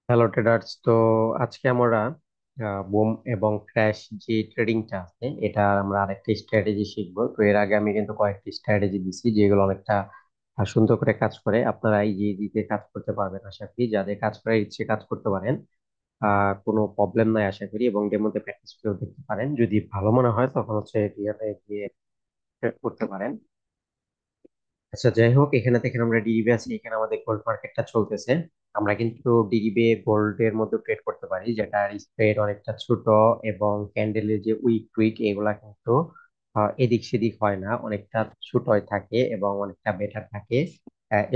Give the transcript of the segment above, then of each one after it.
Hello traders. তো আজকে আমরা বুম এবং ক্র্যাশ যে ট্রেডিংটা আছে এটা আমরা আরেকটা স্ট্র্যাটেজি শিখবো। তো এর আগে আমি কিন্তু কয়েকটি স্ট্র্যাটেজি দিছি যেগুলো অনেকটা সুন্দর করে কাজ করে। আপনারা এই যে দিতে কাজ করতে পারবেন আশা করি। যাদের কাজ করার ইচ্ছে কাজ করতে পারেন, কোনো প্রবলেম নাই আশা করি। এবং ডেমোতে প্র্যাকটিস করেও দেখতে পারেন, যদি ভালো মনে হয় তখন হচ্ছে রিয়েলে গিয়ে করতে পারেন। আচ্ছা, যাই হোক, এখানে দেখেন আমরা ডিরিভে আছি। এখানে আমাদের গোল্ড মার্কেটটা চলতেছে। আমরা কিন্তু ডিরিভে গোল্ডের মধ্যে ট্রেড করতে পারি, যেটার স্প্রেড অনেকটা ছোট এবং ক্যান্ডেলের যে উইক টুইক এগুলা কিন্তু এদিক সেদিক হয় না, অনেকটা ছোটই থাকে এবং অনেকটা বেটার থাকে।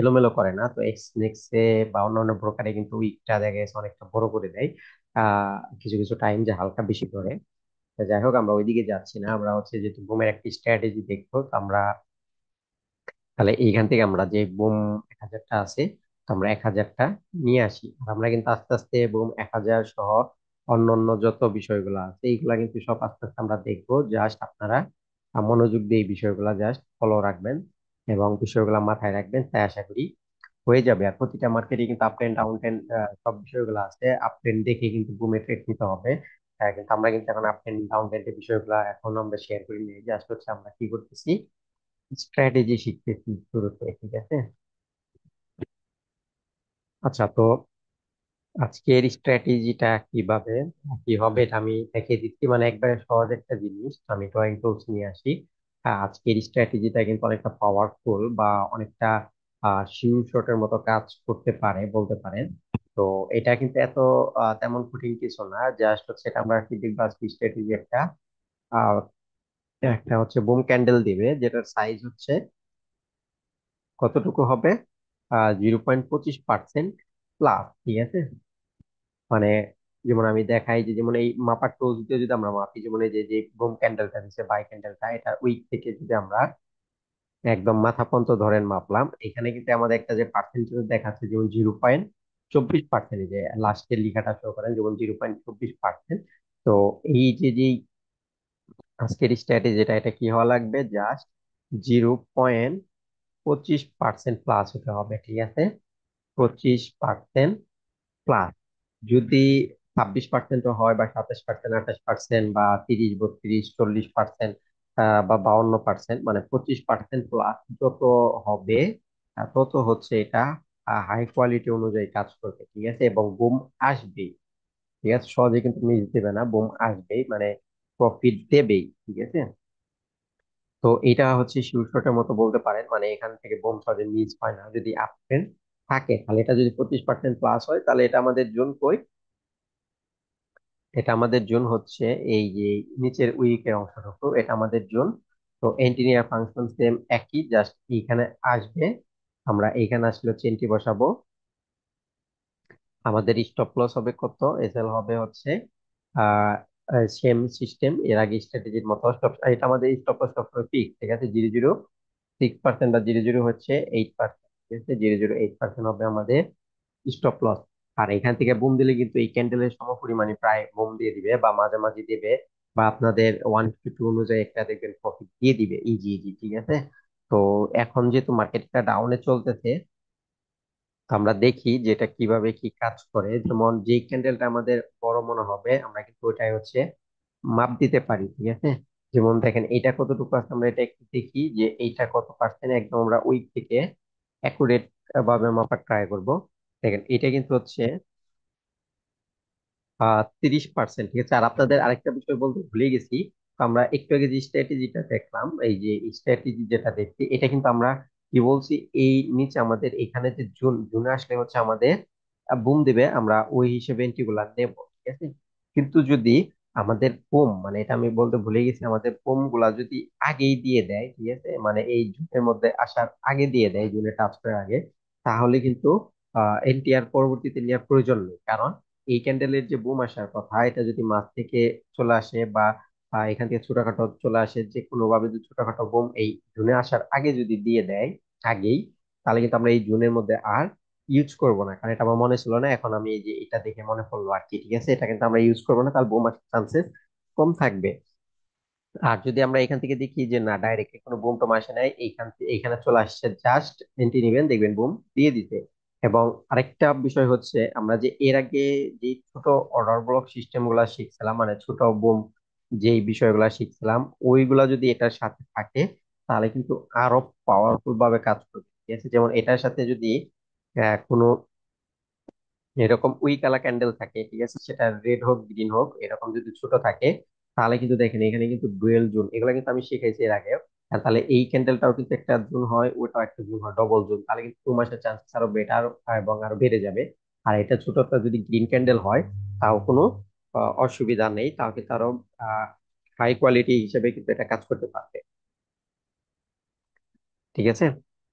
এলোমেলো করে না। তো এক্সনেক্সে বা অন্যান্য ব্রোকারে কিন্তু উইকটা দেখা গেছে অনেকটা বড় করে দেয়, কিছু কিছু টাইম যে হালকা বেশি করে। তো যাই হোক, আমরা ওইদিকে যাচ্ছি না। আমরা হচ্ছে যেহেতু বুমের একটি স্ট্র্যাটেজি দেখবো, তো আমরা তাহলে এইখান থেকে আমরা যে বুম 1000টা আছে, তো আমরা 1000টা নিয়ে আসি। আর আমরা কিন্তু আস্তে আস্তে বুম 1000 সহ অন্যান্য যত বিষয়গুলো আছে এইগুলা কিন্তু সব আস্তে আস্তে আমরা দেখবো। জাস্ট আপনারা মনোযোগ দিয়ে এই বিষয়গুলা জাস্ট ফলো রাখবেন এবং বিষয়গুলো মাথায় রাখবেন, তাই আশা করি হয়ে যাবে। আর প্রতিটা মার্কেটে কিন্তু আপ ট্রেন্ড ডাউন ট্রেন্ড সব বিষয়গুলো আছে। আপ ট্রেন্ড দেখে কিন্তু বুমে ট্রেড নিতে হবে। কিন্তু আমরা কিন্তু এখন আপ ট্রেন্ড ডাউন ট্রেন্ডের বিষয়গুলো এখন আমরা শেয়ার করি নিয়ে, জাস্ট হচ্ছে আমরা কি করতেছি, স্ট্র্যাটেজি শিখতেছি শুরুতে, ঠিক আছে? আচ্ছা, তো আজকের স্ট্র্যাটেজিটা কিভাবে কি হবে এটা আমি দেখিয়ে দিচ্ছি। মানে একবারে সহজ একটা জিনিস, আমি ড্রয়িং টুলস নিয়ে আসি। আজকের স্ট্র্যাটেজিটা কিন্তু অনেকটা পাওয়ারফুল বা অনেকটা শিউ শটের মতো কাজ করতে পারে বলতে পারেন। তো এটা কিন্তু এত তেমন কঠিন কিছু না। জাস্ট হচ্ছে এটা আমরা কি দেখবো, আজকে স্ট্র্যাটেজি একটা আহ, একটা হচ্ছে বুম ক্যান্ডেল দিবে, যেটার সাইজ হচ্ছে কতটুকু হবে, 0.25% প্লাস, ঠিক আছে? মানে যেমন আমি দেখাই যে, যেমন এই মাপার টুলস দিয়ে যদি আমরা মাপি, যেমন এই যে যে বুম ক্যান্ডেলটা দিচ্ছে বাই ক্যান্ডেলটা, এটা উইক থেকে যদি আমরা একদম মাথা পর্যন্ত ধরেন মাপলাম, এখানে কিন্তু আমাদের একটা যে পার্সেন্টেজ দেখাচ্ছে, যেমন 0.24%, যে লাস্টের লেখাটা শো করেন যেমন 0.24%। তো এই যে যে আজকের স্ট্র্যাটেজি যেটা, এটা কি হওয়া লাগবে, জাস্ট 0.25% প্লাস হতে হবে, ঠিক আছে? 25% প্লাস। যদি 26% হয় বা 27%, 28% বা 30, 32, 40% বা 52%, মানে 25% প্লাস যত হবে, তত হচ্ছে এটা হাই কোয়ালিটি অনুযায়ী কাজ করবে, ঠিক আছে? এবং বুম আসবেই, ঠিক আছে? সহজে কিন্তু মিস দেবে না, বুম আসবেই, মানে প্রফিট দেবেই, ঠিক আছে? তো এটা হচ্ছে শিওর মতো বলতে পারেন। মানে এখান থেকে বুম সহজে মিস হয় না যদি আপ ট্রেন্ড থাকে। তাহলে এটা যদি 25% প্লাস হয়, তাহলে এটা আমাদের জোন কই, এটা আমাদের জোন হচ্ছে এই যে নিচের উইকের অংশটুকু, এটা আমাদের জোন। তো এন্টিনিয়ার ফাংশন সেম একই, জাস্ট এইখানে আসবে। আমরা এইখানে আসলে হচ্ছে এন্ট্রি বসাবো। আমাদের স্টপ লস হবে কত, এসএল হবে হচ্ছে আহ সেম সিস্টেম এর আগে স্ট্র্যাটেজির মতো। স্টপ, এটা আমাদের স্টপ লস সবসময় ফিক্স, ঠিক আছে? 0.06% বা 0.08%, ঠিক আছে? 0.08% হবে আমাদের স্টপ লস। আর এখান থেকে বুম দিলে কিন্তু এই ক্যান্ডেলের সমপরিমাণে প্রায় বুম দিয়ে দিবে বা মাঝামাঝি দিবে, বা আপনাদের 1:2 অনুযায়ী একটা দেখবেন প্রফিট দিয়ে দিবে ইজি ইজি, ঠিক আছে? তো এখন যেহেতু মার্কেটটা ডাউনে চলতেছে, তো আমরা দেখি যে এটা কিভাবে কি কাজ করে। যেমন যে ক্যান্ডেলটা আমাদের বড় মনে হবে, আমরা কিন্তু ওটাই হচ্ছে মাপ দিতে পারি, ঠিক আছে? যেমন দেখেন এটা কতটুকু আছে, আমরা এটা একটু দেখি যে এইটা কত পার্সেন্ট, একদম আমরা উইক থেকে অ্যাকুরেট ভাবে মাপার ট্রাই করব। দেখেন এটা কিন্তু হচ্ছে 30%, ঠিক আছে? আর আপনাদের আরেকটা বিষয় বলতে ভুলে গেছি। তো আমরা একটু আগে যে স্ট্র্যাটেজিটা দেখলাম, এই যে স্ট্র্যাটেজি যেটা দেখছি, এটা কিন্তু আমরা কি বলছি, এই নিচে আমাদের এখানে যে জুন জুনে আসলে হচ্ছে আমাদের বুম দিবে, আমরা ওই হিসেবে এন্ট্রি গুলা নেব, ঠিক আছে? কিন্তু যদি আমাদের বুম, মানে এটা আমি বলতে ভুলে গেছি, আমাদের বুম গুলা যদি আগেই দিয়ে দেয়, ঠিক আছে, মানে এই জুনের মধ্যে আসার আগে দিয়ে দেয়, জুনে টাচ করার আগে, তাহলে কিন্তু এনটি আর পরবর্তীতে নেওয়ার প্রয়োজন নেই। কারণ এই ক্যান্ডেলের যে বুম আসার কথা, এটা যদি মাছ থেকে চলে আসে বা এখান থেকে ছোটখাটো চলে আসে, যে কোনো ভাবে যদি ছোটখাটো বুম এই জুনে আসার আগে যদি দিয়ে দেয় আগেই, তাহলে কিন্তু আমরা এই জুনের মধ্যে আর ইউজ করব না। কারণ এটা আমার মনে ছিল না, এখন আমি এই যে এটা দেখে মনে পড়লো আর কি, ঠিক আছে? এটা কিন্তু আমরা ইউজ করবো না, তাহলে বুম আসার চান্সেস কম থাকবে। আর যদি আমরা এখান থেকে দেখি যে না, ডাইরেক্টলি কোনো বুম টুম আসে নাই, এইখান থেকে এইখানে চলে আসছে, জাস্ট এন্ট্রি নিবেন, দেখবেন বুম দিয়ে দিতে। এবং আরেকটা বিষয় হচ্ছে আমরা যে এর আগে যে ছোট অর্ডার ব্লক সিস্টেম গুলা শিখছিলাম, মানে ছোট বোম যে বিষয়গুলা শিখছিলাম, ওইগুলা যদি এটার সাথে থাকে তাহলে কিন্তু আরো পাওয়ারফুল ভাবে কাজ করবে। ঠিক আছে, যেমন এটার সাথে যদি কোনো এরকম উই কালার ক্যান্ডেল থাকে, ঠিক আছে, সেটা রেড হোক গ্রিন হোক এরকম যদি ছোট থাকে, তাহলে কিন্তু দেখেন এখানে কিন্তু ডুয়েল জোন, এগুলো কিন্তু আমি শিখেছি এর আগে। আর তাহলে এই ক্যান্ডেলটাও কিন্তু একটা জোন হয়, ওটাও একটা জোন হয়, ডবল জোন, তাহলে কিন্তু 2 মাসের চান্সেস আরো বেটার এবং আরো বেড়ে যাবে। আর এটা ছোটটা যদি গ্রিন ক্যান্ডেল হয় তাও কোনো অসুবিধা নেই, তাও কিন্তু আরো হাই কোয়ালিটি হিসেবে কিন্তু এটা কাজ করতে পারবে। ঠিক আছে।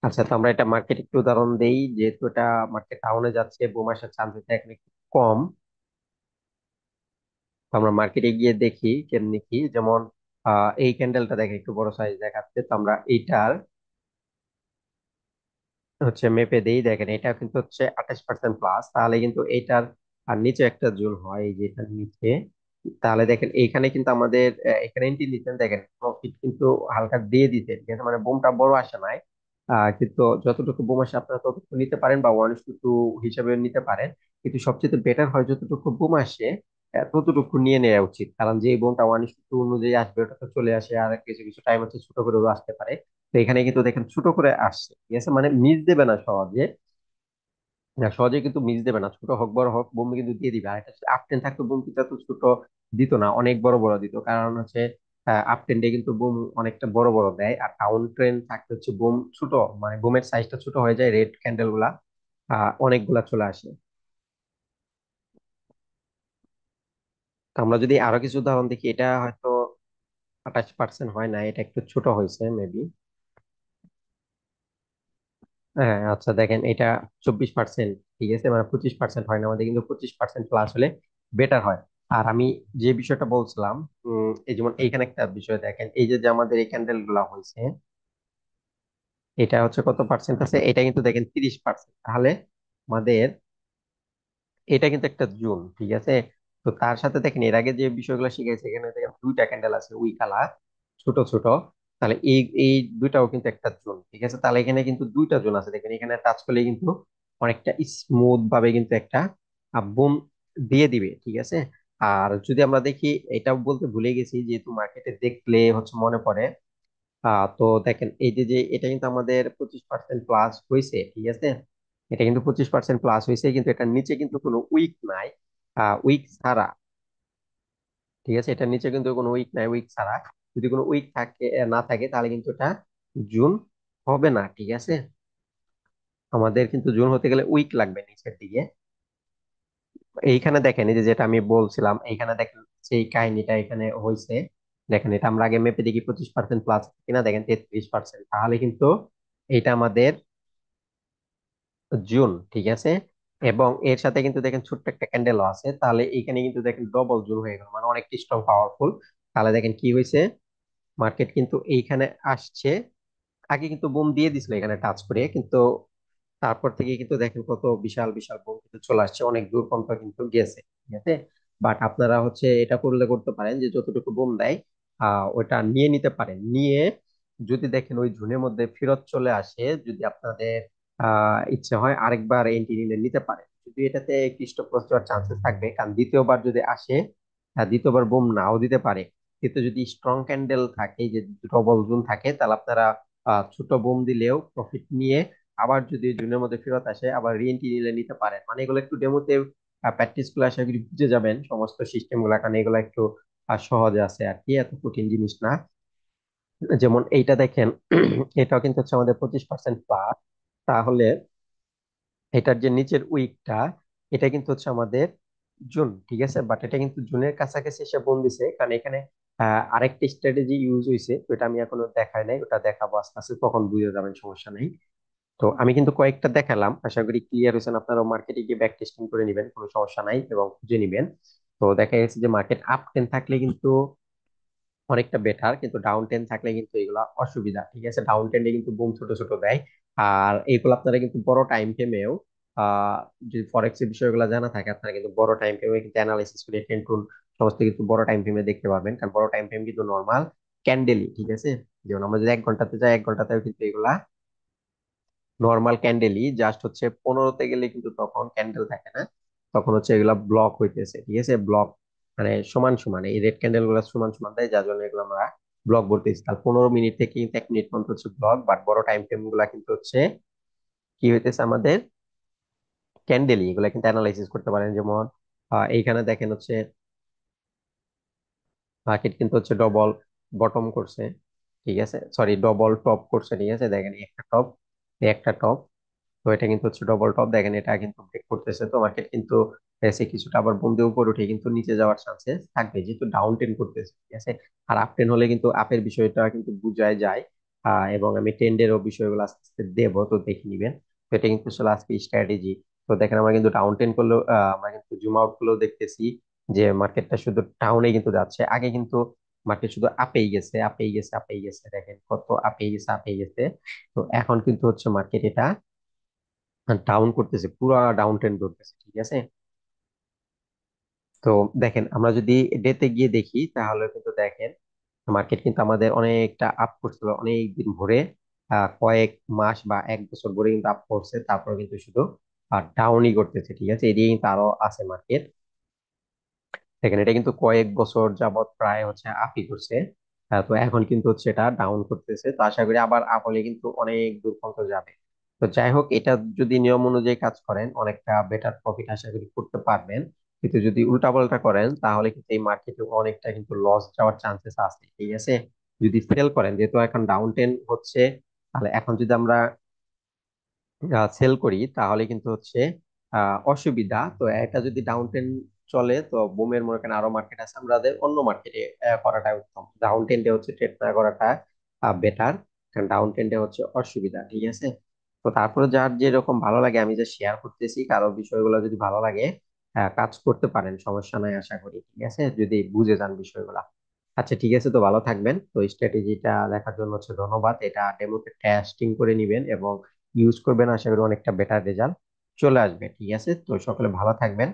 আচ্ছা, তো আমরা এটা মার্কেট একটু উদাহরণ দেই, যেহেতু এটা মার্কেট ডাউনে যাচ্ছে, 2 মাসের চান্সেস এখানে একটু কম। তো আমরা মার্কেটে গিয়ে দেখি কেমনি কি, যেমন এই ক্যান্ডেলটা দেখে একটু বড় সাইজ দেখাচ্ছে, তো আমরা এইটার হচ্ছে মেপে দেই, দেখেন এটা কিন্তু হচ্ছে 28% প্লাস, তাহলে কিন্তু এইটার আর নিচে একটা জোন হয়, এই যে এটার নিচে, তাহলে দেখেন এইখানে কিন্তু আমাদের এখানে এন্ট্রি নিচ্ছেন, দেখেন প্রফিট কিন্তু হালকা দিয়ে দিতে, ঠিক আছে, মানে বুমটা বড় আসে নাই, কিন্তু যতটুকু বুম আসে আপনারা ততটুকু নিতে পারেন বা 1:2 হিসেবে নিতে পারেন। কিন্তু সবচেয়ে বেটার হয় যতটুকু বুম আসে ততটুকু নিয়ে নেওয়া উচিত, কারণ যে বোনটা 1:2 অনুযায়ী আসবে ওটা তো চলে আসে, আর কিছু কিছু টাইম হচ্ছে ছোট করেও আসতে পারে। তো এখানে কিন্তু দেখেন ছোট করে আসছে, ঠিক আছে, মানে মিস দেবে না সহজে। না, সহজে কিন্তু মিস দেবে না, ছোট হোক বড় হোক বোম কিন্তু দিয়ে দিবে। আর এটা আপ টেন থাকতো বোম কিন্তু এত ছোট দিত না, অনেক বড় বড় দিত, কারণ হচ্ছে আপ টেন্ডে কিন্তু বোম অনেকটা বড় বড় দেয়, আর ডাউন ট্রেন থাকতে হচ্ছে বোম ছোট, মানে বোমের সাইজটা ছোট হয়ে যায়, রেড ক্যান্ডেল গুলা অনেকগুলা চলে আসে। তো আমরা যদি আরো কিছু উদাহরণ দেখি, এটা হয়তো 28% হয় না, এটা একটু ছোট হয়েছে মেবি। হ্যাঁ, আচ্ছা দেখেন এটা 24%, ঠিক আছে, মানে 25% হয় না আমাদের, কিন্তু 25% প্লাস হলে বেটার হয়। আর আমি যে বিষয়টা বলছিলাম, এই যেমন এইখানে একটা বিষয় দেখেন, এই যে যে আমাদের এই ক্যান্ডেল গুলা হয়েছে, এটা হচ্ছে কত পার্সেন্ট আছে, এটা কিন্তু দেখেন 30%, তাহলে আমাদের এটা কিন্তু একটা জোন, ঠিক আছে। তো তার সাথে দেখেন এর আগে যে বিষয়গুলো শিখেছে, এখানে দেখেন দুইটা ক্যান্ডেল আছে উই কালার, ছোট ছোট, তাহলে এই এই দুইটাও কিন্তু একটা জোন, ঠিক আছে, তাহলে এখানে কিন্তু দুইটা জোন আছে, দেখেন এখানে টাচ করলে কিন্তু অনেকটা স্মুথ ভাবে কিন্তু একটা বুম দিয়ে দিবে, ঠিক আছে। আর যদি আমরা দেখি, এটাও বলতে ভুলে গেছি, যেহেতু মার্কেটে দেখলে হচ্ছে মনে পড়ে, তো দেখেন এই যে যে এটা কিন্তু আমাদের 25% প্লাস হয়েছে, ঠিক আছে, এটা কিন্তু 25% প্লাস হয়েছে, কিন্তু এটার নিচে কিন্তু কোনো উইক নাই, উইক ছাড়া, ঠিক আছে, এটার নিচে কিন্তু কোনো উইক নাই, উইক ছাড়া। যদি কোনো উইক থাকে না থাকে তাহলে কিন্তু এটা জুন হবে না, ঠিক আছে। আমাদের কিন্তু জুন হতে গেলে উইক লাগবে নিচের দিকে। এইখানে দেখেন এই যে যেটা আমি বলছিলাম, এইখানে দেখেন সেই কাহিনীটা এখানে হয়েছে। দেখেন এটা আমরা আগে মেপে দেখি 25% প্লাস কিনা, দেখেন 33%, তাহলে কিন্তু এটা আমাদের জুন, ঠিক আছে। এবং এর সাথে কিন্তু দেখেন ছোট্ট একটা ক্যান্ডেলও আছে, তাহলে এইখানে কিন্তু দেখেন ডবল জুন হয়ে গেল, মানে অনেক স্ট্রং পাওয়ারফুল। তাহলে দেখেন কি হয়েছে, মার্কেট কিন্তু এইখানে আসছে, আগে কিন্তু বুম দিয়ে দিছিল এখানে টাচ করে, কিন্তু তারপর থেকে কিন্তু দেখেন কত বিশাল বিশাল বুম কিন্তু চলে আসছে, অনেক দূর পর্যন্ত কিন্তু গেছে, ঠিক আছে। বাট আপনারা হচ্ছে এটা করলে করতে পারেন যে যতটুকু বুম দেয় ওটা নিয়ে নিতে পারেন, নিয়ে যদি দেখেন ওই জুনের মধ্যে ফেরত চলে আসে, যদি আপনাদের ইচ্ছে হয় আরেকবার এন্ট্রি নিলে নিতে পারেন, যদি এটাতে একটু স্টপ লস হওয়ার চান্সেস থাকবে, কারণ দ্বিতীয়বার যদি আসে দ্বিতীয়বার বুম নাও দিতে পারে। কিন্তু যদি স্ট্রং ক্যান্ডেল থাকে, যে ডবল জুন থাকে, তাহলে আপনারা ছোট বুম দিলেও প্রফিট নিয়ে আবার যদি জুনের মধ্যে ফেরত আসে আবার রিএন্ট্রি নিলে নিতে পারেন। মানে এগুলো একটু ডেমোতে প্র্যাকটিস গুলো আশা করি বুঝে যাবেন সমস্ত সিস্টেম গুলা, কারণ এগুলো একটু সহজে আছে আর কি, এত কঠিন জিনিস না। যেমন এইটা দেখেন এটাও কিন্তু হচ্ছে আমাদের 25% প্লাস, তাহলে এটার যে নিচের উইকটা, এটা কিন্তু হচ্ছে আমাদের জুন, ঠিক আছে, বাট এটা কিন্তু জুনের কাছাকাছি এসে বোন দিছে, কারণ এখানে আরেকটা স্ট্র্যাটেজি ইউজ হয়েছে, তো এটা আমি এখনো দেখাই নাই, ওটা দেখাবো আস্তে আস্তে, তখন বুঝে যাবেন, সমস্যা নেই। তো আমি কিন্তু কয়েকটা দেখালাম, আশা করি ক্লিয়ার হয়েছেন, আপনারা মার্কেটে গিয়ে ব্যাক টেস্টিং করে নেবেন, কোনো সমস্যা নাই, এবং খুঁজে নিবেন। তো দেখা গেছে যে মার্কেট আপ টেন থাকলে কিন্তু অনেকটা বেটার, কিন্তু ডাউন টেন থাকলে কিন্তু এগুলা অসুবিধা, ঠিক আছে, ডাউন টেনে কিন্তু বুম ছোট ছোট দেয়। আর এইগুলো আপনারা কিন্তু বড় টাইম ফ্রেমেও আহ যদি ফরেক্স এর বিষয়গুলো জানা থাকে, আপনারা কিন্তু বড় টাইম ফ্রেমে কিন্তু অ্যানালাইসিস করে ট্রেন্ড টুল সমস্ত কিন্তু বড় টাইম ফ্রেমে দেখতে পারবেন, কারণ বড় টাইম ফ্রেম কিন্তু নর্মাল ক্যান্ডেলই, ঠিক আছে। যেমন আমরা যদি 1 ঘন্টাতে যাই, 1 ঘন্টাতেও কিন্তু এগুলা নর্মাল ক্যান্ডেলই, জাস্ট হচ্ছে 15-তে গেলে কিন্তু তখন ক্যান্ডেল থাকে না, তখন হচ্ছে এগুলা ব্লক হইতেছে, ঠিক আছে, ব্লক মানে সমান সমান এই রেড ক্যান্ডেল গুলা সমান সমান দেয়, যার জন্য এগুলো আমরা ব্লক বলতেছি। তার 15 মিনিট থেকে কিন্তু 1 মিনিট পর্যন্ত হচ্ছে ব্লক, বাট বড় টাইম ফ্রেম গুলা কিন্তু হচ্ছে কি হইতেছে আমাদের ক্যান্ডেলই, এগুলা কিন্তু অ্যানালাইসিস করতে পারেন। যেমন এইখানে দেখেন হচ্ছে মার্কেট কিন্তু হচ্ছে ডবল বটম করছে, ঠিক আছে, সরি ডবল টপ করছে, ঠিক আছে, দেখেন এই একটা টপ, এই একটা টপ, তো এটা কিন্তু হচ্ছে ডবল টপ, দেখেন এটা কিন্তু ব্রেক করতেছে, তো মার্কেট কিন্তু এসে কিছুটা আবার বন্ধে উপর উঠে কিন্তু নিচে যাওয়ার চান্সেস থাকবে, যেহেতু ডাউন টেন করতেছে, ঠিক আছে। আর আপ টেন হলে কিন্তু আপের বিষয়টা কিন্তু বুঝায় যায়। এবং আমি টেন্ডেরও বিষয়গুলো আস্তে আস্তে দেবো, তো দেখে নিবেন। তো এটা কিন্তু আসলে আজকে স্ট্র্যাটেজি। তো দেখেন আমরা কিন্তু ডাউন টেন করলেও আমরা কিন্তু জুম আউট করলেও দেখতেছি যে মার্কেটটা শুধু ডাউনে কিন্তু যাচ্ছে, আগে কিন্তু মার্কেট শুধু আপেই গেছে, আপেই গেছে, আপেই গেছে, দেখেন কত আপেই গেছে, আপেই গেছে। তো এখন কিন্তু হচ্ছে মার্কেট এটা ডাউন করতেছে, পুরো ডাউন ট্রেন্ড ধরতেছে, ঠিক আছে। তো দেখেন আমরা যদি ডেতে গিয়ে দেখি তাহলে কিন্তু দেখেন মার্কেট কিন্তু আমাদের অনেকটা আপ করছিল অনেক দিন ভরে, কয়েক মাস বা 1 বছর ভরে কিন্তু আপ করছে, তারপর কিন্তু শুধু ডাউনই করতেছে, ঠিক আছে, এদিকে কিন্তু আরো আছে মার্কেট। দেখেন এটা কিন্তু কয়েক বছর যাবত প্রায় হচ্ছে আপই করছে, তো এখন কিন্তু হচ্ছে এটা ডাউন করতেছে, তো আশা করি আবার আপ হলে কিন্তু অনেক দূর পর্যন্ত যাবে। তো যাই হোক, এটা যদি নিয়ম অনুযায়ী কাজ করেন অনেকটা বেটার প্রফিট আশা করি করতে পারবেন। কিন্তু যদি উল্টাপাল্টা করেন তাহলে কিন্তু এই মার্কেটে অনেকটা কিন্তু লস যাওয়ার চান্সেস আছে, ঠিক আছে। যদি ফেল করেন, যেহেতু এখন ডাউন টেন হচ্ছে, তাহলে এখন যদি আমরা সেল করি তাহলে কিন্তু হচ্ছে অসুবিধা। তো এটা যদি ডাউন টেন চলে, তো বুমের মনে করেন আরো মার্কেট আছে, আমাদের অন্য মার্কেটে করাটা উত্তম, ডাউন টেন্ডে হচ্ছে ট্রেড না করাটা বেটার, কারণ ডাউন টেন্ডে হচ্ছে অসুবিধা, ঠিক আছে। তো তারপরে যার যেরকম ভালো লাগে, আমি যে শেয়ার করতেছি, কারো বিষয়গুলো যদি ভালো লাগে কাজ করতে পারেন, সমস্যা নাই আশা করি, ঠিক আছে, যদি বুঝে যান বিষয়গুলা। আচ্ছা ঠিক আছে, তো ভালো থাকবেন। তো স্ট্র্যাটেজিটা দেখার জন্য হচ্ছে ধন্যবাদ, এটা ডেমোতে টেস্টিং করে নিবেন এবং ইউজ করবেন, আশা করি অনেকটা বেটার রেজাল্ট চলে আসবে, ঠিক আছে। তো সকলে ভালো থাকবেন।